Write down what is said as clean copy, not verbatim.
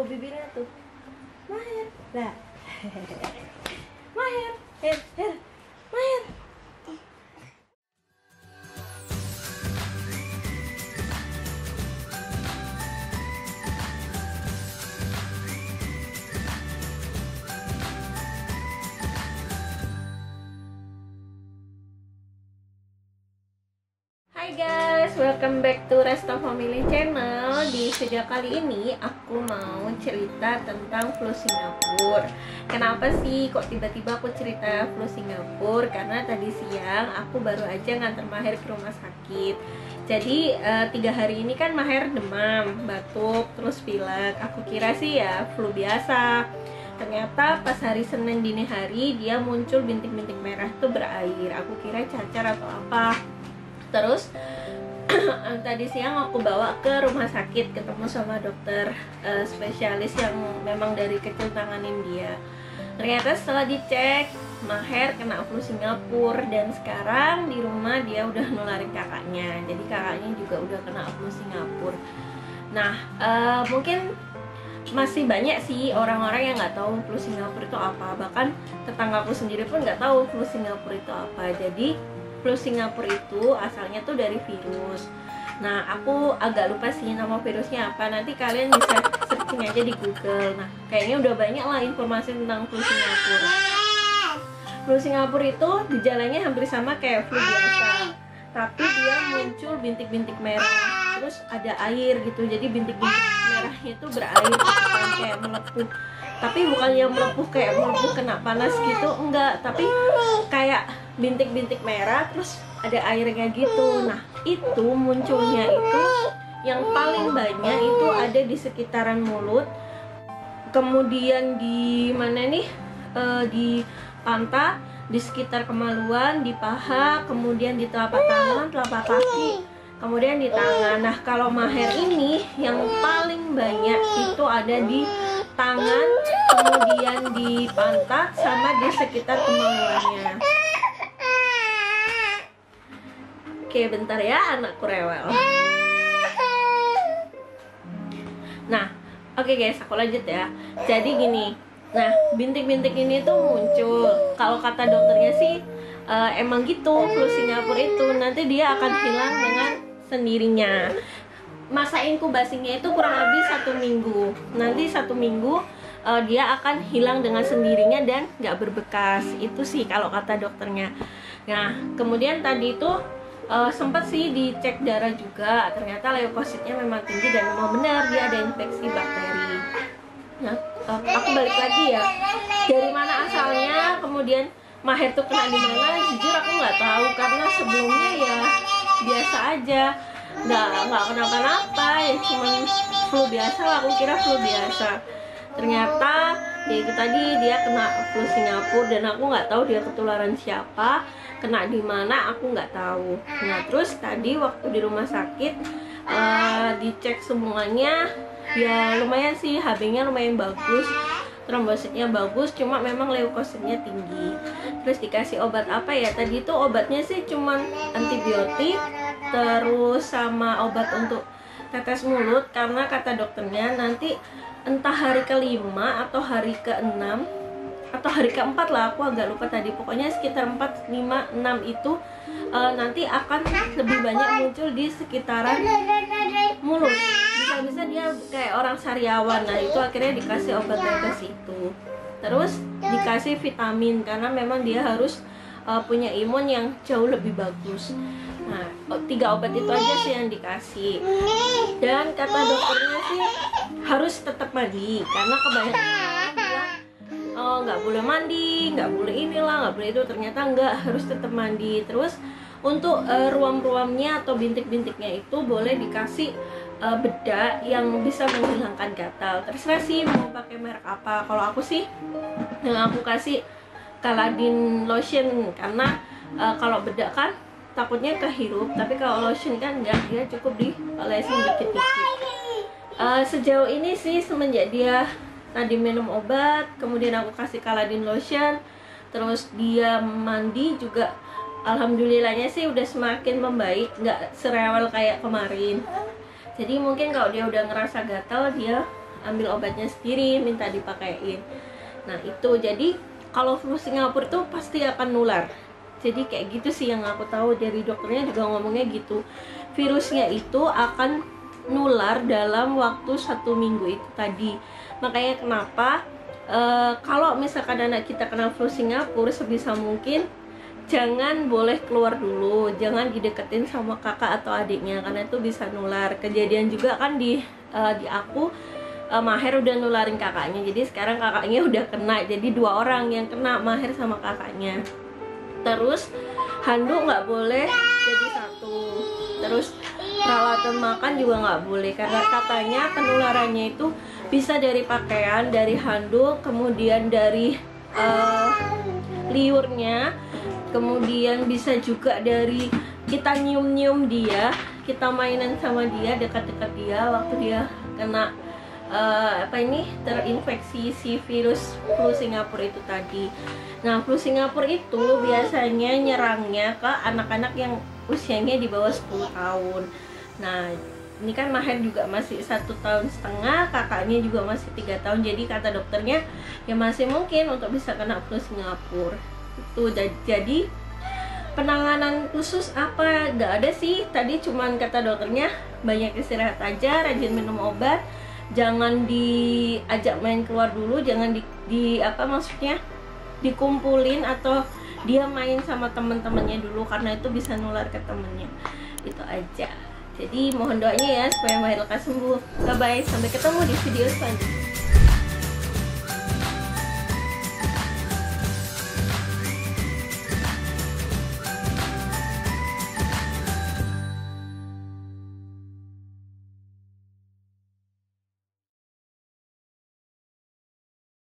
bibirnya tuh. Maher. Nah. Maher. Her. Maher. Hai guys, welcome back to Resto Family Channel. Di video kali ini aku mau cerita tentang flu Singapura. Kenapa sih kok tiba-tiba aku cerita flu Singapura? Karena tadi siang aku baru aja nganter Maher ke rumah sakit. Jadi 3 hari ini kan Maher demam, batuk, terus pilek. Aku kira sih ya flu biasa. Ternyata pas hari Senin dini hari dia muncul bintik-bintik merah tuh berair. Aku kira cacar atau apa. Terus tadi siang aku bawa ke rumah sakit, ketemu sama dokter spesialis yang memang dari kecil tanganin dia. Ternyata setelah dicek, Maher kena flu Singapura dan sekarang di rumah dia udah nularin kakaknya. Jadi kakaknya juga udah kena flu Singapura. Nah, mungkin masih banyak sih orang-orang yang nggak tahu flu Singapura itu apa. Bahkan tetanggaku sendiri pun nggak tahu flu Singapura itu apa. Jadi flu Singapura itu asalnya tuh dari virus. Nah, aku agak lupa sih nama virusnya apa. Nanti kalian bisa searching aja di Google. Nah, kayaknya udah banyak lah informasi tentang flu Singapura. Flu Singapura itu gejalanya hampir sama kayak flu biasa, tapi dia muncul bintik-bintik merah. Terus ada air gitu. Jadi bintik-bintik merahnya itu berair gitu kan, kayak melepuh. Tapi bukan yang melepuh kayak melepuh kena panas gitu, enggak. Tapi kayak bintik-bintik merah terus ada airnya gitu. Nah, itu munculnya itu yang paling banyak itu ada di sekitaran mulut, kemudian di mana nih, di pantat, di sekitar kemaluan, di paha, kemudian di telapak tangan, telapak kaki, kemudian di tangan. Nah, kalau Maher ini yang paling banyak itu ada di tangan, kemudian di pantat, sama di sekitar kemaluannya. Oke, bentar ya, anakku rewel. Nah, oke guys, aku lanjut ya. Jadi gini, nah bintik-bintik ini tuh muncul. Kalau kata dokternya sih emang gitu, flu Singapura itu nanti dia akan hilang dengan sendirinya. Masa inkubasinya itu kurang lebih 1 minggu. Nanti 1 minggu dia akan hilang dengan sendirinya dan nggak berbekas. Itu sih kalau kata dokternya. Nah, kemudian tadi itu sempat sih dicek darah juga, ternyata leukositnya memang tinggi dan memang benar dia ada infeksi bakteri. Nah, aku balik lagi ya, dari mana asalnya, kemudian Maher tuh kena di mana? Jujur aku nggak tahu, karena sebelumnya ya biasa aja, nggak kenapa-napa, ya cuman flu biasa lah, aku kira flu biasa. Ternyata ya itu tadi dia kena flu Singapura dan aku nggak tahu dia ketularan siapa, kena di mana aku nggak tahu. Nah, terus tadi waktu di rumah sakit dicek semuanya, ya lumayan sih, HB-nya lumayan bagus, trombositnya bagus, cuma memang leukositnya tinggi. Terus dikasih obat apa ya? Tadi itu obatnya sih cuman antibiotik, terus sama obat untuk tetes mulut, karena kata dokternya nanti entah hari ke-5 atau hari ke-6 atau hari ke-4 lah, aku agak lupa tadi, pokoknya sekitar 4, 5, 6 itu nanti akan lebih banyak muncul di sekitaran mulut. Bisa-bisa dia kayak orang sariawan. Nah, itu akhirnya dikasih obat tetes itu. Terus dikasih vitamin karena memang dia harus punya imun yang jauh lebih bagus. Nah, 3 obat itu aja sih yang dikasih. Dan kata dokternya sih harus tetap mandi, karena kebanyakan orang bilang nggak boleh mandi, nggak boleh inilah, nggak boleh itu. Ternyata nggak, harus tetap mandi. Terus untuk ruam-ruamnya atau bintik-bintiknya itu boleh dikasih bedak yang bisa menghilangkan gatal. Terserah sih mau pakai merek apa. Kalau aku sih yang aku kasih Caladin lotion, karena kalau bedak kan takutnya kehirup, tapi kalau lotion kan enggak, dia cukup diolesin dikit-dikit. Sejauh ini sih semenjak dia tadi minum obat, kemudian aku kasih Caladin lotion, terus dia mandi juga, alhamdulillahnya sih udah semakin membaik, nggak serewel kayak kemarin. Jadi mungkin kalau dia udah ngerasa gatal, dia ambil obatnya sendiri, minta dipakein. Nah itu, jadi kalau flu Singapura itu pasti akan nular. Jadi kayak gitu sih yang aku tahu, dari dokternya juga ngomongnya gitu, virusnya itu akan nular dalam waktu 1 minggu itu tadi. Makanya kenapa kalau misalkan anak kita kena flu Singapura, sebisa mungkin jangan boleh keluar dulu, jangan dideketin sama kakak atau adiknya, karena itu bisa nular. Kejadian juga kan di aku, Maher udah nularin kakaknya, jadi sekarang kakaknya udah kena, jadi 2 orang yang kena, Maher sama kakaknya. Terus handuk nggak boleh jadi 1, terus peralatan makan juga nggak boleh, karena katanya penularannya itu bisa dari pakaian, dari handuk, kemudian dari liurnya, kemudian bisa juga dari kita nyium-nyium dia, kita mainan sama dia, dekat-dekat dia waktu dia kena terinfeksi si virus flu Singapura itu tadi. Nah, flu Singapura itu biasanya nyerangnya ke anak-anak yang usianya di bawah 10 tahun. Nah, ini kan Maher juga masih 1,5 tahun, kakaknya juga masih 3 tahun, jadi kata dokternya ya masih mungkin untuk bisa kena flu Singapura itu. Jadi penanganan khusus apa nggak ada sih, tadi cuman kata dokternya banyak istirahat aja, rajin minum obat, jangan diajak main keluar dulu, jangan maksudnya dikumpulin atau dia main sama temen-temennya dulu, karena itu bisa nular ke temennya. Itu aja. Jadi mohon doanya ya supaya Maher lekas sembuh. Bye bye, sampai ketemu di video selanjutnya.